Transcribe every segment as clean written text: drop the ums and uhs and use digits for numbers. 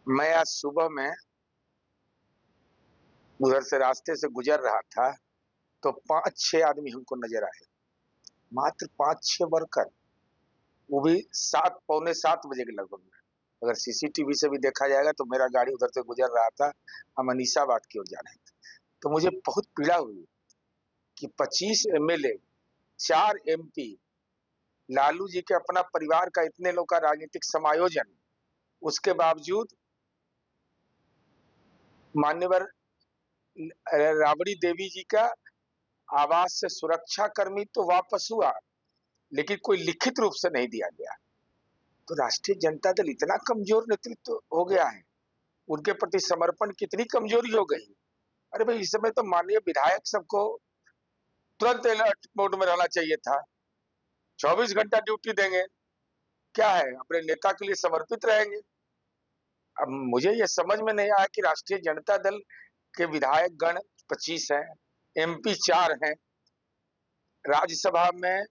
मैं आज सुबह में उधर से रास्ते से गुजर रहा था तो 5-6 आदमी हमको नजर आए। मात्र 5-6 वर्कर, वो भी 7 पौने 7 बजे के लगभग में। अगर सीसीटीवी से भी देखा जाएगा तो मेरा गाड़ी उधर से गुजर रहा था, हम अनीसाबाद की ओर जा रहे थे। तो मुझे बहुत पीड़ा हुई कि 25 एमएलए, 4 एमपी, लालू जी के अपना परिवार का इतने लोग का राजनीतिक समायोजन, उसके बावजूद मान्यवर राबड़ी देवी जी का आवास से सुरक्षा कर्मी तो वापस हुआ, लेकिन कोई लिखित रूप से नहीं दिया गया। तो राष्ट्रीय जनता दल इतना कमजोर नेतृत्व हो गया है, उनके प्रति समर्पण कितनी कमजोरी हो गई। अरे भाई, इस समय तो माननीय विधायक सबको तुरंत अलर्ट मोड में रहना चाहिए था। 24 घंटा ड्यूटी देंगे, क्या है, अपने नेता के लिए समर्पित रहेंगे। अब मुझे ये समझ में नहीं आया कि राष्ट्रीय जनता दल के विधायक गण 25 हैं, एमपी 4 हैं, राज्यसभा में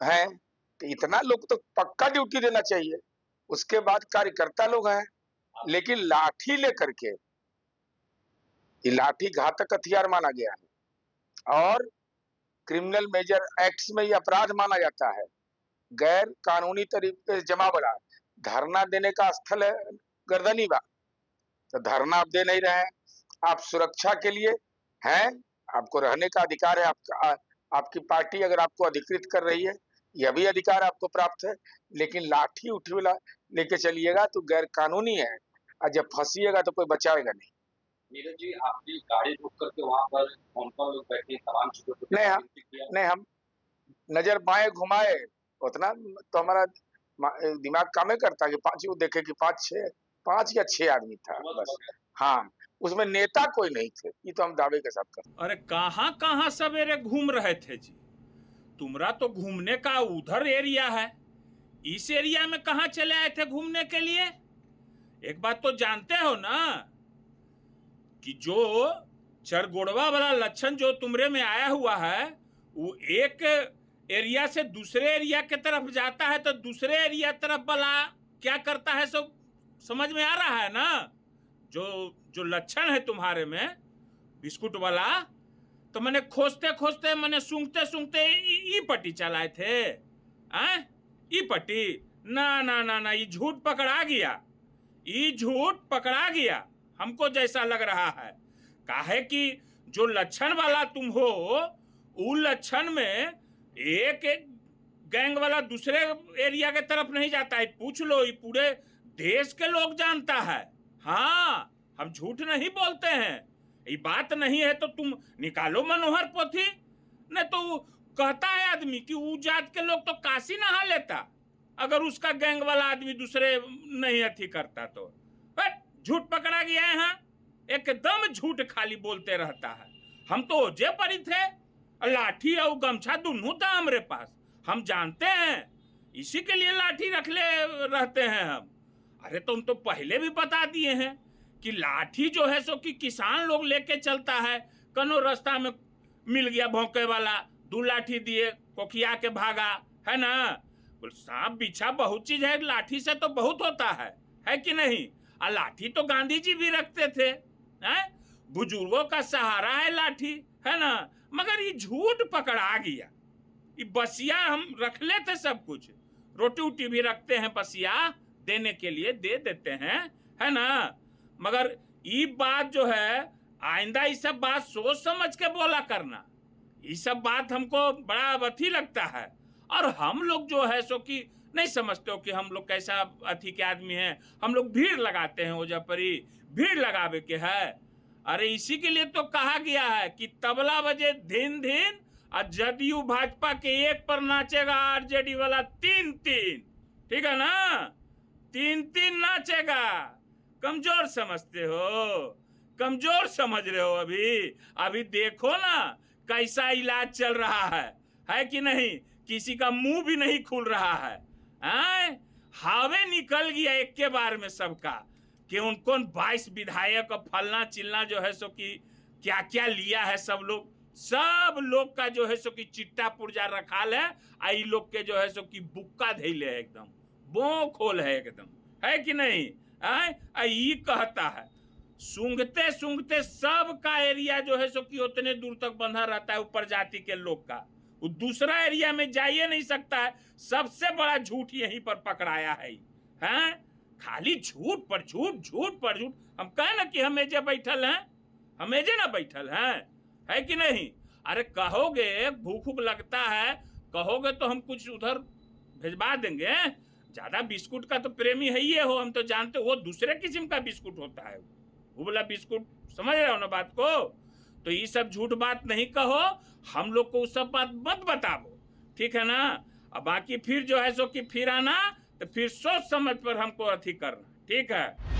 हैं, तो इतना लोग तो पक्का ड्यूटी देना चाहिए। उसके बाद कार्यकर्ता लोग हैं, लेकिन लाठी लेकर के, ये लाठी घातक हथियार माना गया है और क्रिमिनल मेजर एक्ट्स में ये अपराध माना जाता है। गैर कानूनी तरीके से जमा बड़ा धरना देने का स्थल है गर्दनी बाग, तो धरना आप दे नहीं रहे हैं। आप सुरक्षा के लिए हैं, आपको रहने का अधिकार है। आपकी पार्टी अगर आपको अधिकृत कर रही है, यह भी अधिकार आपको प्राप्त है, लेकिन लाठी उठी वाला लेके चलिएगा तो गैर कानूनी है, और जब फंसिएगा तो कोई बचाएगा नहीं। नीरज जी, आपने गाड़ी रोक करके वहाँ पर कौन-कौन लोग बैठे, तमाम चीजों को नहीं, हम नजर बाएं घुमाए, उतना तो हमारा दिमाग काम ही करता कि 5 वो देखे कि 5 या 6 आदमी था बस। हाँ, उसमें नेता कोई नहीं थे, ये तो हम दावे के साथ करते। अरे कहाँ कहाँ सवेरे घूम रहे थे जी? तुम्हारा तो घूमने का उधर एरिया है, इस एरिया में कहाँ चले आए थे घूमने के लिए? एक बात तो जानते हो ना कि जो चरगोड़वा वाला लक्षण जो तुमरे में आया हुआ है, वो एक एरिया से दूसरे एरिया के तरफ जाता है, तो दूसरे एरिया तरफ वाला क्या करता है सब समझ में आ रहा है ना? जो जो लक्षण है तुम्हारे में बिस्कुट वाला, तो मैंने खोजते खोजते, मैंने सूंघते सूंघते ई पट्टी चलाए थे। ई पट्टी ना ना ना ना, ये झूठ पकड़ा गया, ये झूठ पकड़ा गया हमको जैसा लग रहा है। काहे कि जो लक्षण वाला तुम हो, उस लक्षण में एक एक गैंग वाला दूसरे एरिया के तरफ नहीं जाता है। पूछ लो, ये पूरे देश के लोग जानता है। हाँ, हम झूठ नहीं बोलते हैं। ये बात नहीं है तो तुम निकालो मनोहर पोथी, नहीं तो कहता है आदमी कि वो जात के लोग तो काशी नहा लेता अगर उसका गैंग वाला आदमी दूसरे नहीं अथी करता तो। झूठ पकड़ा गया है, हाँ, एकदम झूठ खाली बोलते रहता है। हम तो ओजे परी थे, लाठी और गमछा दोनों था हमारे पास, हम जानते हैं, इसी के लिए लाठी रख ले रहते हैं हम। अरे तुम तो पहले भी बता दिए हैं कि लाठी जो है सो कि किसान लोग लेके चलता है। कनो रास्ता में मिल गया भौंके वाला, 2 लाठी दिए, कोखिया के भागा, है ना? सांप बिछा बहुत चीज है, लाठी से तो बहुत होता है कि नहीं? और लाठी तो गांधी जी भी रखते थे, हैं? बुजुर्गों का सहारा है लाठी, है ना? मगर ये झूठ पकड़ा गया। ये बसिया हम रख लेते, सब कुछ रोटी उटी भी रखते हैं, बसिया देने के लिए दे देते हैं, है ना? मगर ये बात जो है, आइंदा ये सब बात सोच समझ के बोला करना। ये सब बात हमको बड़ा अथी लगता है, और हम लोग जो है सो कि नहीं समझते हो कि हम लोग कैसा अथी के आदमी हैं। हम लोग भीड़ लगाते हैं, ओजा परी भीड़ लगावे के है। अरे इसी के लिए तो कहा गया है कि तबला बजे धीन धीन, और जदयू भाजपा के 1 पर नाचेगा, आरजेडी वाला 3-3, ठीक है ना? 3-3 नाचेगा। कमजोर समझते हो, कमजोर समझ रहे हो। अभी देखो ना कैसा इलाज चल रहा है कि नहीं? किसी का मुंह भी नहीं खुल रहा है। हावे निकल गया एक के बार में सबका कि उनको 22 विधायक और फलना चिलना जो है सो कि क्या क्या लिया है। सब लोग का जो है सो कि चिट्टा पुर्जा रखाल है, आई लोग के जो है सो कि बुक्का धैले है, एकदम बो खोल है एकदम, है कि नहीं? ये कहता है सूंघते सूंघते सब का एरिया जो है सो कि उतने दूर तक बंधा रहता है ऊपर जाति के लोग का, वो दूसरा एरिया में जा ही नहीं सकता है। सबसे बड़ा झूठ यहीं पर पकड़ाया है, हैं? खाली झूठ पर झूठ, झूठ पर झूठ। हम कहे ना कि हम एजे बैठल हैं, हम एजे ना बैठल हैं, है कि नहीं? अरे कहोगे भूख भूख लगता है, कहोगे तो हम कुछ उधर भेजवा देंगे। ज्यादा बिस्कुट का तो प्रेमी है ही हो, हम तो जानते हो, वो दूसरे किस्म का बिस्कुट होता है, वो वाला बिस्कुट, समझ रहे हो ना बात को? तो ये सब झूठ बात नहीं कहो, हम लोग को सब बात मत बताओ, ठीक है ना? अब बाकी फिर जो है सो कि फिर आना तो फिर सोच समझ पर हमको अथी करना, ठीक है?